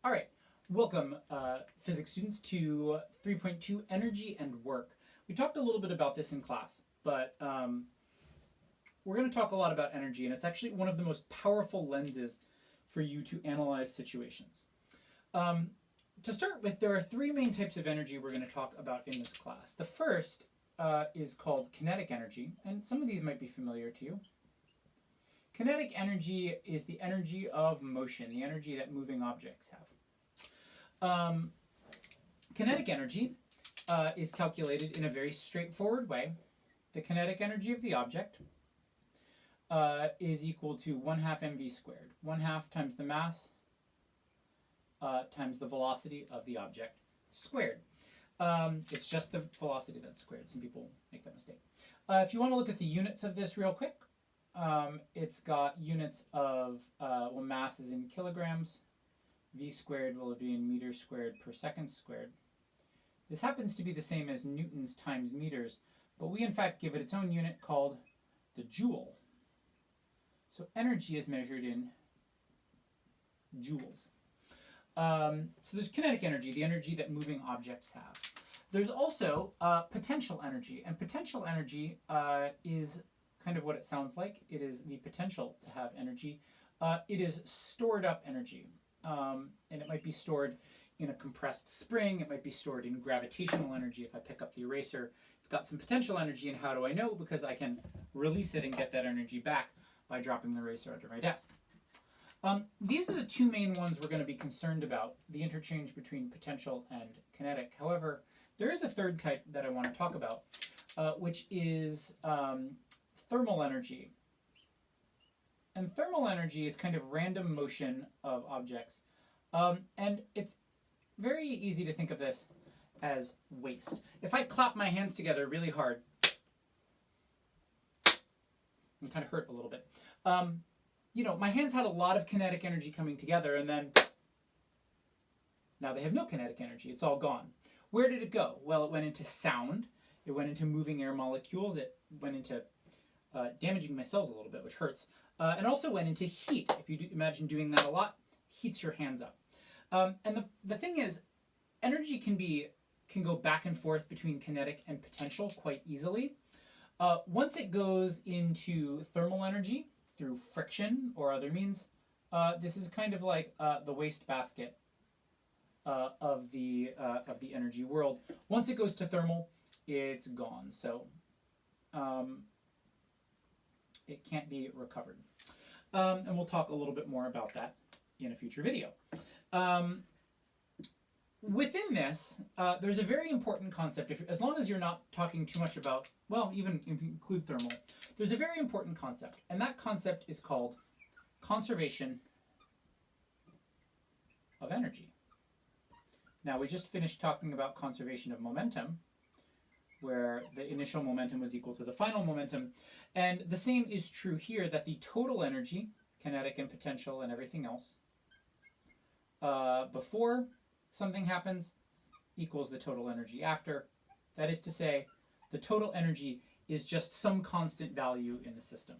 All right, welcome physics students to 3.2 energy and work. We talked a little bit about this in class, but we're going to talk a lot about energy, and it's actually one of the most powerful lenses for you to analyze situations. To start with, there are three main types of energy we're going to talk about in this class. The first is called kinetic energy, and some of these might be familiar to you. Kinetic energy is the energy of motion, the energy that moving objects have. Kinetic energy is calculated in a very straightforward way. The kinetic energy of the object is equal to 1/2 mv squared. 1/2 times the mass times the velocity of the object squared. It's just the velocity that's squared. Some people make that mistake. If you want to look at the units of this real quick, it's got units of, well, mass is in kilograms. V squared will be in meters squared per second squared. This happens to be the same as newtons times meters, but we in fact give it its own unit called the joule. So energy is measured in joules. So there's kinetic energy, the energy that moving objects have. There's also potential energy, and potential energy is kind of what it sounds like. It is the potential to have energy. It is stored up energy, and it might be stored in a compressed spring. It might be stored in gravitational energy. If I pick up the eraser, it's got some potential energy, and how do I know? Because I can release it and get that energy back by dropping the eraser under my desk. These are the two main ones we're going to be concerned about, the interchange between potential and kinetic. However, there is a third type that I want to talk about, which is thermal energy. And thermal energy is kind of random motion of objects. And it's very easy to think of this as waste. If I clap my hands together really hard, it kind of hurt a little bit. You know, my hands had a lot of kinetic energy coming together, and then now they have no kinetic energy. It's all gone. Where did it go? Well, it went into sound. It went into moving air molecules. It went into damaging my cells a little bit, which hurts. And also went into heat. If you imagine doing that a lot, heats your hands up. And the thing is, energy can go back and forth between kinetic and potential quite easily. Once it goes into thermal energy through friction or other means, this is kind of like the wastebasket of the energy world. Once it goes to thermal, it's gone. So it can't be recovered. And we'll talk a little bit more about that in a future video. Within this, there's a very important concept. As long as you're not talking too much about, well, even if you include thermal, there's a very important concept, and that concept is called conservation of energy. Now, we just finished talking about conservation of momentum, where the initial momentum was equal to the final momentum, and the same is true here, that the total energy, kinetic and potential and everything else, before something happens equals the total energy after. That is to say, the total energy is just some constant value in the system.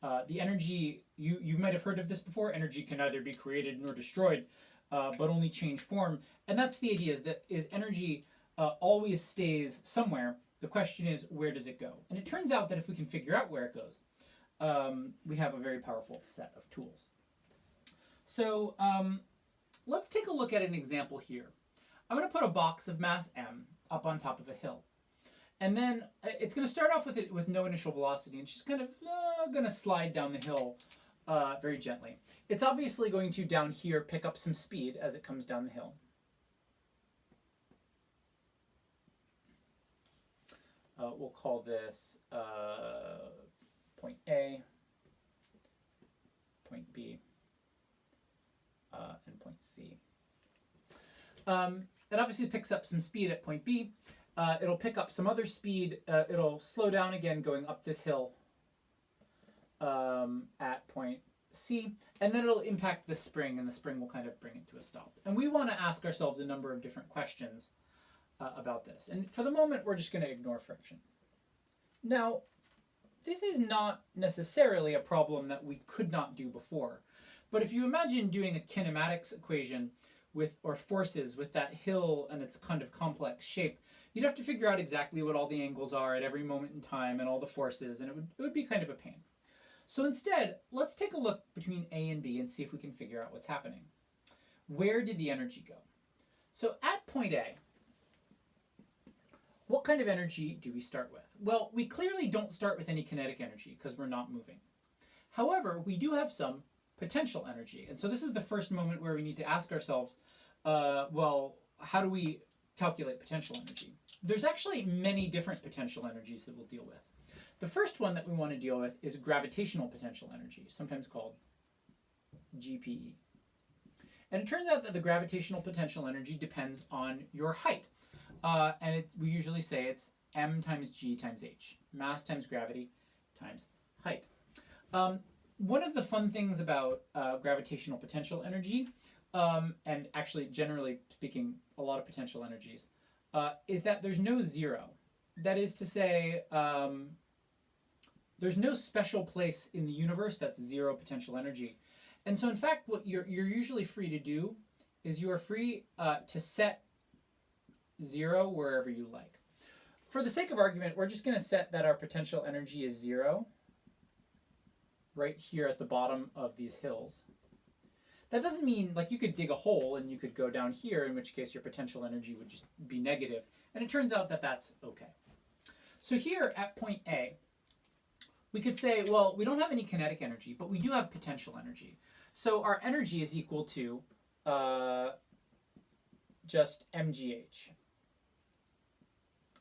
The energy, you might have heard of this before, energy can neither be created nor destroyed, but only change form. And that's the idea, is energy always stays somewhere. The question is, where does it go? And it turns out that if we can figure out where it goes, we have a very powerful set of tools. So let's take a look at an example here. I'm going to put a box of mass m up on top of a hill. And then it's going to start off with no initial velocity, and she's kind of going to slide down the hill very gently. It's obviously going to, down here, pick up some speed as it comes down the hill. We'll call this point A, point B, and point C. It obviously picks up some speed at point B. It'll pick up some other speed. It'll slow down again going up this hill at point C, and then it'll impact the spring, and the spring will kind of bring it to a stop. And we want to ask ourselves a number of different questions about this. And for the moment, we're just going to ignore friction. Now, this is not necessarily a problem that we could not do before. But if you imagine doing a kinematics equation or forces with that hill and its kind of complex shape, you'd have to figure out exactly what all the angles are at every moment in time and all the forces, and it would be kind of a pain. So instead, let's take a look between A and B and see if we can figure out what's happening. Where did the energy go? So at point A, what kind of energy do we start with? Well, we clearly don't start with any kinetic energy because we're not moving. However, we do have some potential energy. And so this is the first moment where we need to ask ourselves, well, how do we calculate potential energy? There's actually many different potential energies that we'll deal with. The first one that we want to deal with is gravitational potential energy, sometimes called GPE. And it turns out that the gravitational potential energy depends on your height. We usually say it's m times g times h, mass times gravity times height. One of the fun things about gravitational potential energy, and actually generally speaking a lot of potential energies, is that there's no zero. That is to say, there's no special place in the universe that's zero potential energy. And so in fact what you're usually free to do is you are free to set zero wherever you like. For the sake of argument, we're just going to set that our potential energy is zero right here at the bottom of these hills. That doesn't mean, like, you could dig a hole and you could go down here, in which case your potential energy would just be negative, and it turns out that that's okay. So here at point A, we could say, well, we don't have any kinetic energy, but we do have potential energy. So our energy is equal to just mgh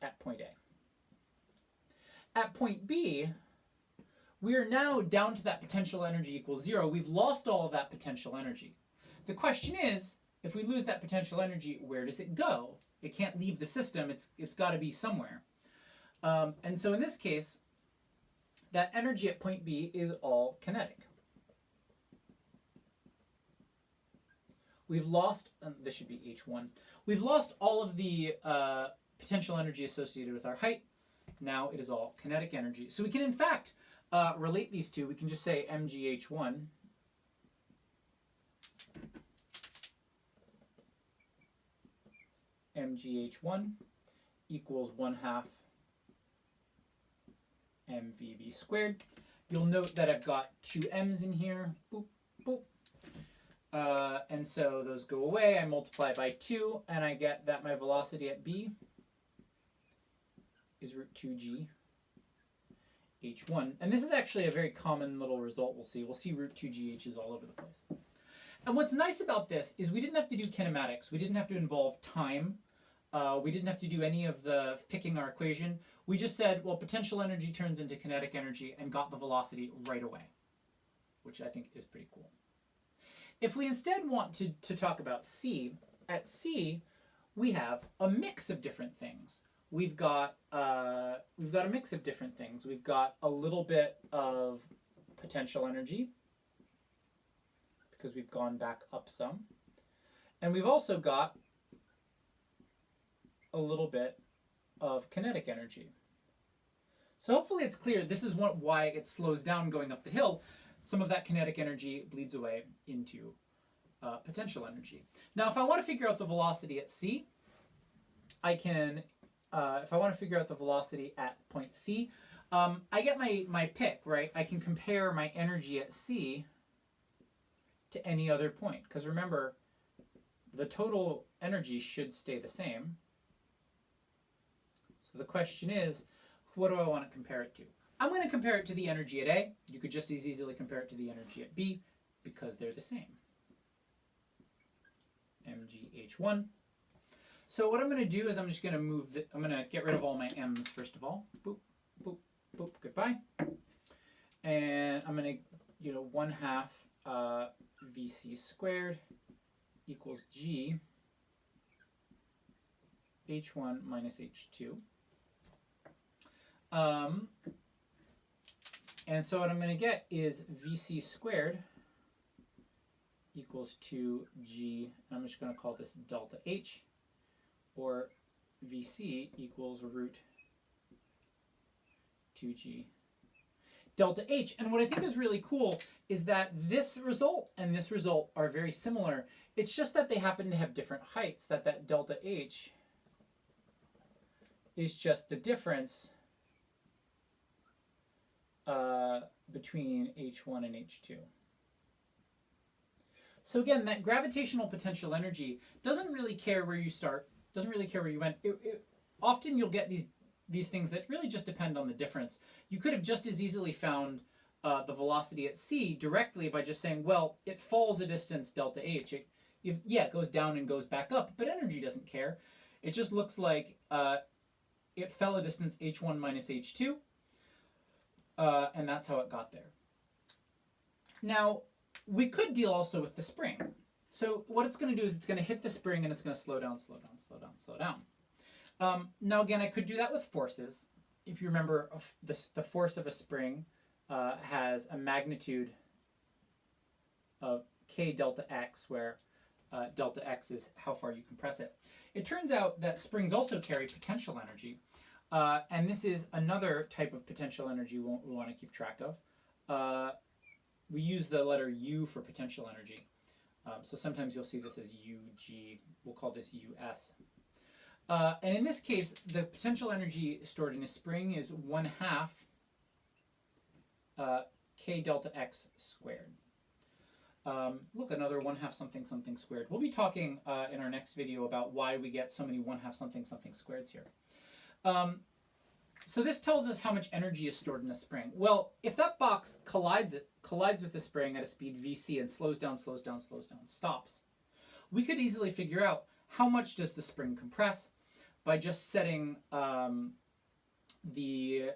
at point A. At point B, we are now down to that potential energy equals zero. We've lost all of that potential energy. The question is, if we lose that potential energy, where does it go? It can't leave the system. It's got to be somewhere. And so in this case, that energy at point B is all kinetic. We've lost, this should be H1. We've lost all of the potential energy associated with our height. Now it is all kinetic energy. So we can in fact relate these two. We can just say mgh1 mgh1 equals 1/2 mvv squared. You'll note that I've got two m's in here. Boop, boop. And so those go away. I multiply by 2, and I get that my velocity at B is root 2g h1. And this is actually a very common little result we'll see. We'll see root 2g h's all over the place. And what's nice about this is we didn't have to do kinematics. We didn't have to involve time. We didn't have to do any of the picking our equation. We just said, well, potential energy turns into kinetic energy, and got the velocity right away, which I think is pretty cool. If we instead want to talk about C, at C we have a mix of different things. We've got a mix of different things. We've got a little bit of potential energy because we've gone back up some, and we've also got a little bit of kinetic energy. So hopefully it's clear. This is why it slows down going up the hill. Some of that kinetic energy bleeds away into potential energy. Now, if I want to figure out the velocity at C, I can, if I want to figure out the velocity at point C, I get my pick, right? I can compare my energy at C to any other point. Because remember, the total energy should stay the same. So the question is, what do I want to compare it to? I'm going to compare it to the energy at A. You could just as easily compare it to the energy at B because they're the same. mgh1. So what I'm going to do is I'm just going to I'm going to get rid of all my m's first of all. Boop, boop, boop, goodbye. And I'm going to, 1/2 vc squared equals g h1 minus h2. And so what I'm going to get is vc squared equals 2g, and I'm just going to call this delta h, or vc equals root 2g delta H. And what I think is really cool is that this result and this result are very similar. It's just that they happen to have different heights, that delta H is just the difference between H1 and H2. So again, that gravitational potential energy doesn't really care where you start, doesn't really care where you went. Often you'll get these things that really just depend on the difference. You could have just as easily found the velocity at c directly by just saying, well, it falls a distance delta h. It goes down and goes back up, but energy doesn't care. It just looks like it fell a distance h1 minus h2, and that's how it got there. Now, we could deal also with the spring. So what it's going to do is it's going to hit the spring and it's going to slow down, slow down, slow down, slow down. Now again, I could do that with forces. If you remember, the force of a spring has a magnitude of k delta x, where delta x is how far you compress it. It turns out that springs also carry potential energy, and this is another type of potential energy we want to keep track of. We use the letter U for potential energy. So sometimes you'll see this as UG. We'll call this US. And in this case, the potential energy stored in a spring is 1/2 k delta x squared. Look, another 1/2 something something squared. We'll be talking in our next video about why we get so many 1/2 something something squareds here. So this tells us how much energy is stored in a spring. Well, if that box collides with the spring at a speed vc and slows down, slows down, slows down, stops, we could easily figure out how much does the spring compress by just setting the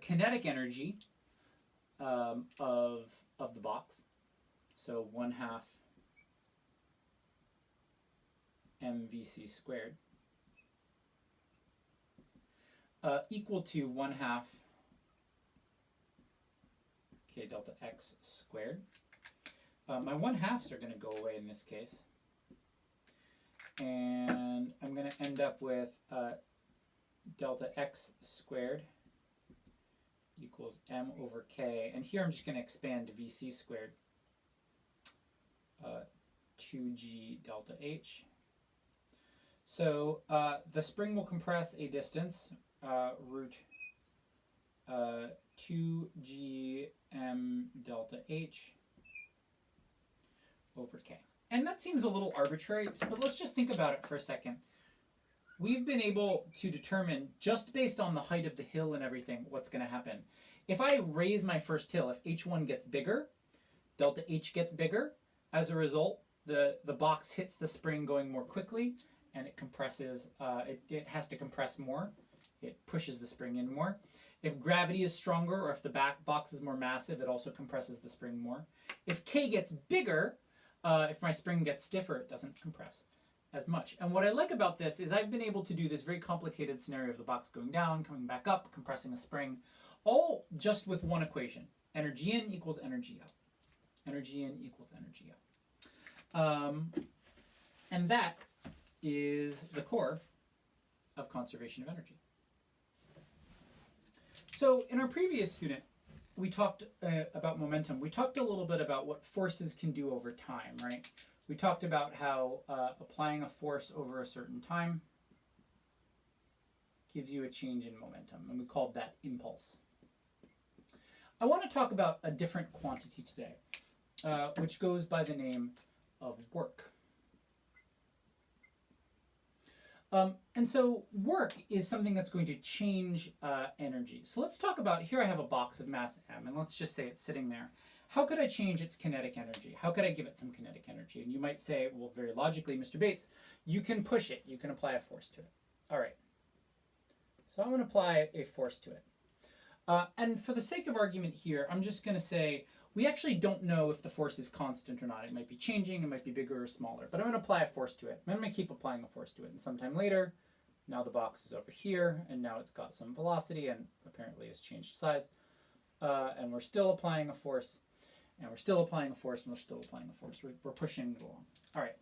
kinetic energy of the box. So 1/2 mvc squared equal to 1/2 k delta x squared. My 1/2s are going to go away in this case, and I'm going to end up with delta x squared equals m over k, and here I'm just going to expand to vc squared, 2g delta h. So the spring will compress a distance root 2g m delta h over k. And that seems a little arbitrary, but let's just think about it for a second. We've been able to determine, just based on the height of the hill and everything, what's going to happen. If I raise my first hill, if h1 gets bigger, delta h gets bigger. As a result, the box hits the spring going more quickly, and it compresses. It has to compress more. It pushes the spring in more. If gravity is stronger, or if the back box is more massive, it also compresses the spring more. If k gets bigger, if my spring gets stiffer, it doesn't compress as much. And what I like about this is I've been able to do this very complicated scenario of the box going down, coming back up, compressing a spring, all just with one equation. Energy in equals energy out. Energy in equals energy out. And that is the core of conservation of energy. So in our previous unit, we talked about momentum. We talked a little bit about what forces can do over time, right? We talked about how applying a force over a certain time gives you a change in momentum, and we called that impulse. I want to talk about a different quantity today, which goes by the name of work. And so work is something that's going to change energy. So let's talk about, here I have a box of mass m, and let's just say it's sitting there. How could I change its kinetic energy? How could I give it some kinetic energy? And you might say, well, very logically, Mr. Bates, you can push it. You can apply a force to it. All right. So I'm going to apply a force to it. And for the sake of argument here, I'm just going to say, we actually don't know if the force is constant or not. It might be changing, it might be bigger or smaller, but I'm going to apply a force to it. I'm going to keep applying a force to it, and sometime later, now the box is over here, and now it's got some velocity, and apparently it's changed size, and we're still applying a force, and we're still applying a force, and we're still applying a force. We're pushing it along. All right,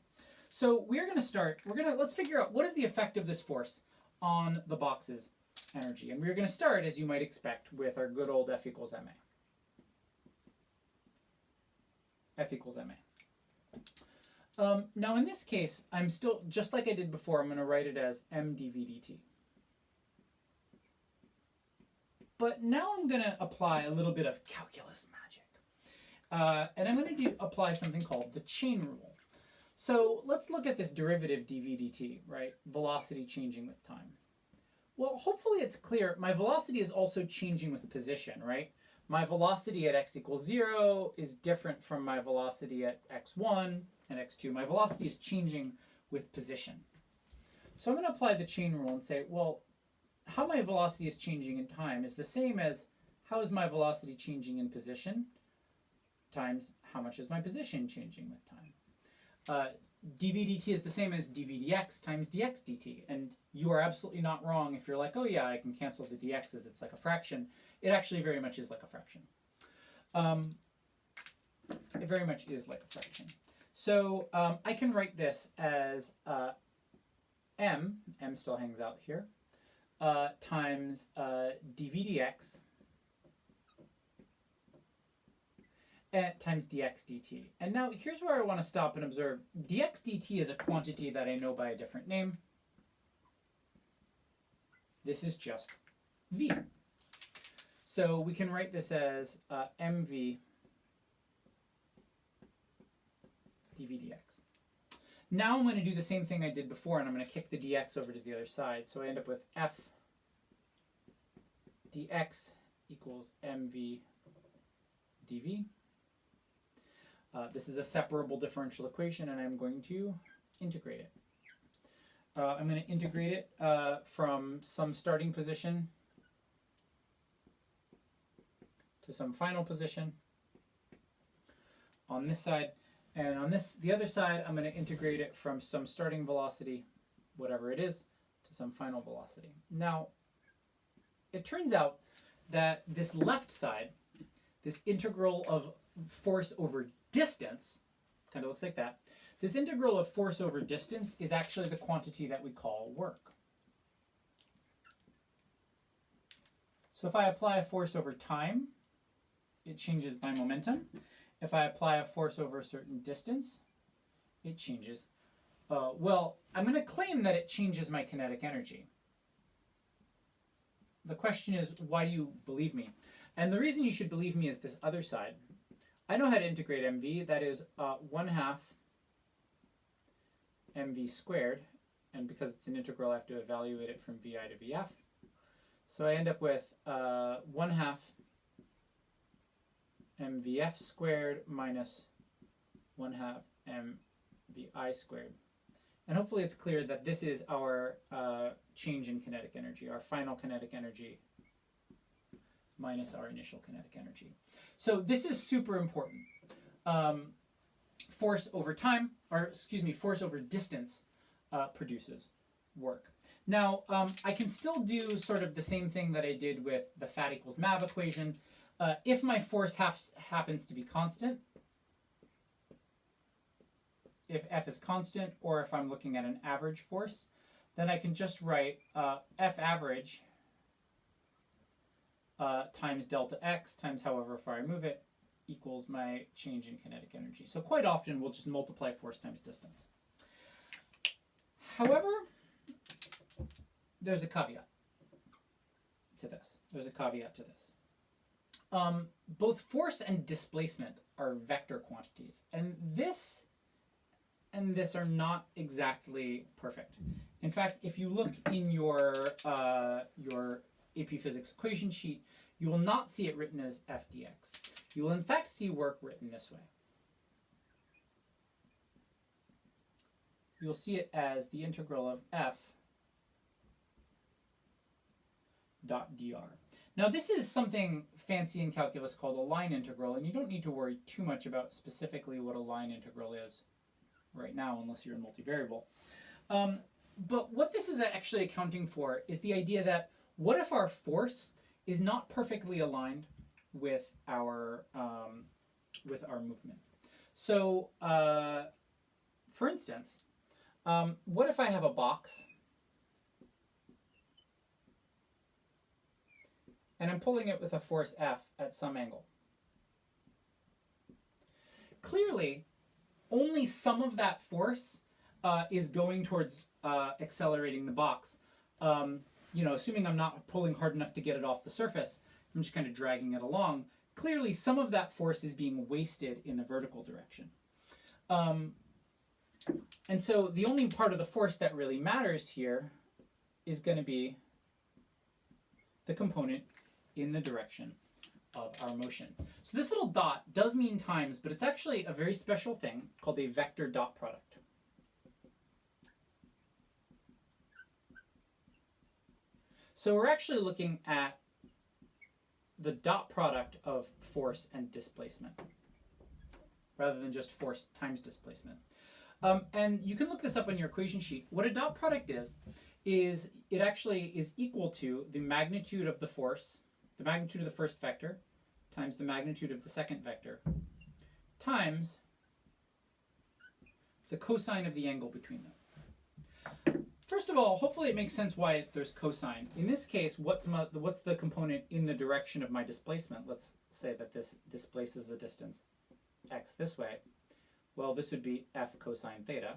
so we're going to start, let's figure out what is the effect of this force on the boxes energy. And we're going to start, as you might expect, with our good old F equals ma. F equals ma. Now in this case, I'm still, just like I did before, I'm going to write it as m dv dt. But now I'm going to apply a little bit of calculus magic. And I'm going to apply something called the chain rule. So let's look at this derivative dv dt, right? Velocity changing with time. Well, hopefully it's clear. My velocity is also changing with the position, right? My velocity at x equals 0 is different from my velocity at x1 and x2. My velocity is changing with position. So I'm going to apply the chain rule and say, well, how my velocity is changing in time is the same as how is my velocity changing in position times how much is my position changing with time. dv dt is the same as dv dx times dx dt. And you are absolutely not wrong if you're like, oh yeah, I can cancel the dx's, it's like a fraction. It actually very much is like a fraction. It very much is like a fraction. So I can write this as m still hangs out here, times dv dx times dx dt. And now here's where I want to stop and observe. Dx dt is a quantity that I know by a different name. This is just v. So we can write this as mv dv dx. Now I'm going to do the same thing I did before, and I'm going to kick the dx over to the other side. So I end up with f dx equals mv dv. This is a separable differential equation, and I'm going to integrate it. I'm going to integrate it from some starting position to some final position on this side. And on the other side, I'm going to integrate it from some starting velocity, whatever it is, to some final velocity. Now, it turns out that this left side, this integral of force over distance, kind of looks like that. This integral of force over distance is actually the quantity that we call work. So if I apply a force over time, it changes my momentum. If I apply a force over a certain distance, it changes. Well, I'm going to claim that it changes my kinetic energy. The question is, why do you believe me? And the reason you should believe me is this other side. I know how to integrate mv. That is 1/2 mv squared. And because it's an integral, I have to evaluate it from vi to vf. So I end up with 1/2 mvf squared minus 1/2 mvi squared. And hopefully it's clear that this is our change in kinetic energy, our final kinetic energy minus our initial kinetic energy. So this is super important. Force over time, or excuse me, force over distance produces work. Now, I can still do sort of the same thing that I did with the fat equals mav equation. If my force happens to be constant, if F is constant, or if I'm looking at an average force, then I can just write F average times delta x times however far I move it equals my change in kinetic energy. So quite often we'll just multiply force times distance. However, there's a caveat to this. Both force and displacement are vector quantities, and this are not exactly perfect. In fact, if you look in your AP Physics equation sheet, you will not see it written as f dx. You will in fact see work written this way. You'll see it as the integral of f dot dr. Now this is something fancy in calculus called a line integral, and you don't need to worry too much about specifically what a line integral is right now unless you're in multivariable. But what this is actually accounting for is the idea that what if our force is not perfectly aligned with our movement? So, for instance, what if I have a box and I'm pulling it with a force F at some angle. Clearly, only some of that force is going towards accelerating the box. Assuming I'm not pulling hard enough to get it off the surface, I'm just kind of dragging it along. Clearly, some of that force is being wasted in the vertical direction. And so the only part of the force that really matters here is going to be the component in the direction of our motion. So this little dot does mean times, but it's actually a very special thing called a vector dot product. So we're actually looking at the dot product of force and displacement, rather than just force times displacement. And you can look this up on your equation sheet. What a dot product is it actually is equal to the magnitude of the force, the magnitude of the first vector, times the magnitude of the second vector, times the cosine of the angle between them. First of all, hopefully it makes sense why there's cosine. In this case, what's the component in the direction of my displacement? Let's say that this displaces a distance x this way. Well, this would be f cosine theta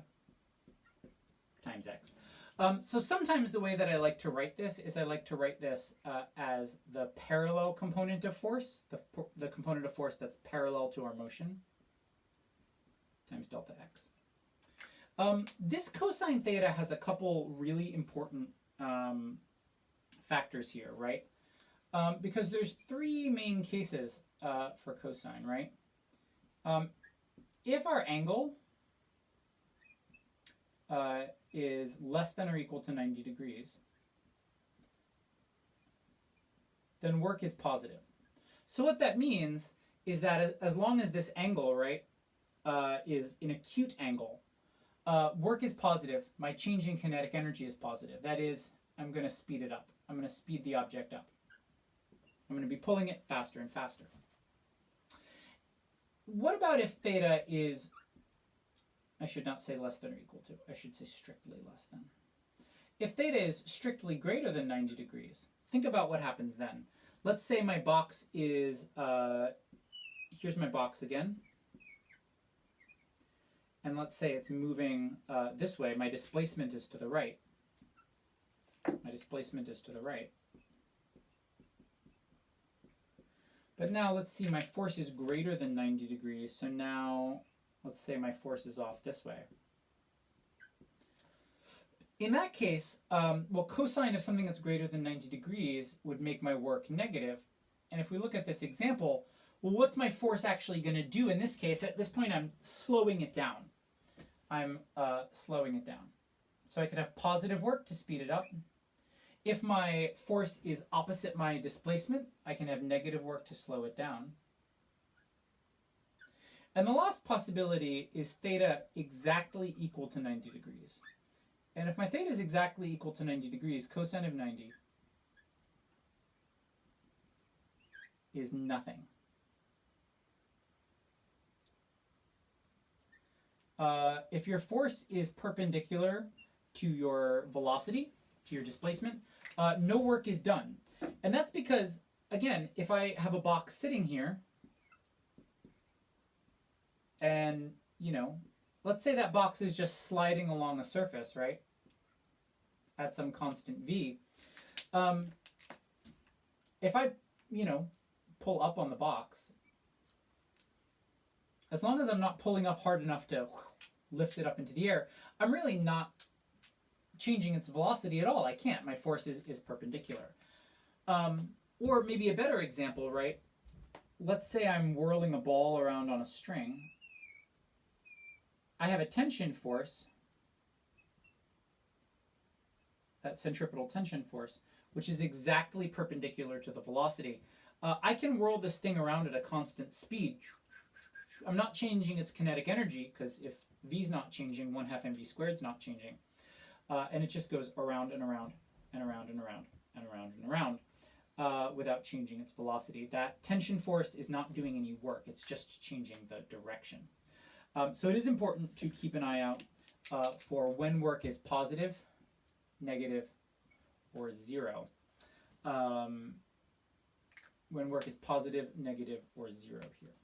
times x. So sometimes the way that I like to write this is I like to write this as the parallel component of force, the component of force that's parallel to our motion, times delta x. This cosine theta has a couple really important factors here, right? Because there's three main cases for cosine, right? If our angle is less than or equal to 90 degrees, then work is positive. So what that means is that as long as this angle, right, is an acute angle, work is positive, my change in kinetic energy is positive. That is, I'm going to speed it up. I'm going to speed the object up. I'm going to be pulling it faster and faster. What about if theta is, I should not say less than or equal to, I should say strictly less than. If theta is strictly greater than 90 degrees, think about what happens then. Let's say my box is, here's my box again. And let's say it's moving this way. My displacement is to the right. My displacement is to the right. But now let's see, my force is greater than 90 degrees. So now let's say my force is off this way. In that case, well, cosine of something that's greater than 90 degrees would make my work negative. And if we look at this example, well, what's my force actually going to do in this case? At this point, I'm slowing it down. I'm slowing it down. So I could have positive work to speed it up. If my force is opposite my displacement, I can have negative work to slow it down. And the last possibility is theta exactly equal to 90 degrees. And if my theta is exactly equal to 90 degrees, cosine of 90 is nothing. If your force is perpendicular to your velocity, to your displacement, no work is done. And that's because, again, if I have a box sitting here, and, let's say that box is just sliding along a surface, right, at some constant v. If I, pull up on the box, as long as I'm not pulling up hard enough to lift it up into the air, I'm really not changing its velocity at all. I can't. My force is perpendicular. Or maybe a better example, right? Let's say I'm whirling a ball around on a string. I have a tension force, that centripetal tension force, which is exactly perpendicular to the velocity. I can whirl this thing around at a constant speed. I'm not changing its kinetic energy, because if v is not changing, 1/2 mv squared is not changing. And it just goes around and around and around and around and around and around without changing its velocity. That tension force is not doing any work. It's just changing the direction. So it is important to keep an eye out for when work is positive, negative, or zero. when work is positive, negative, or zero here.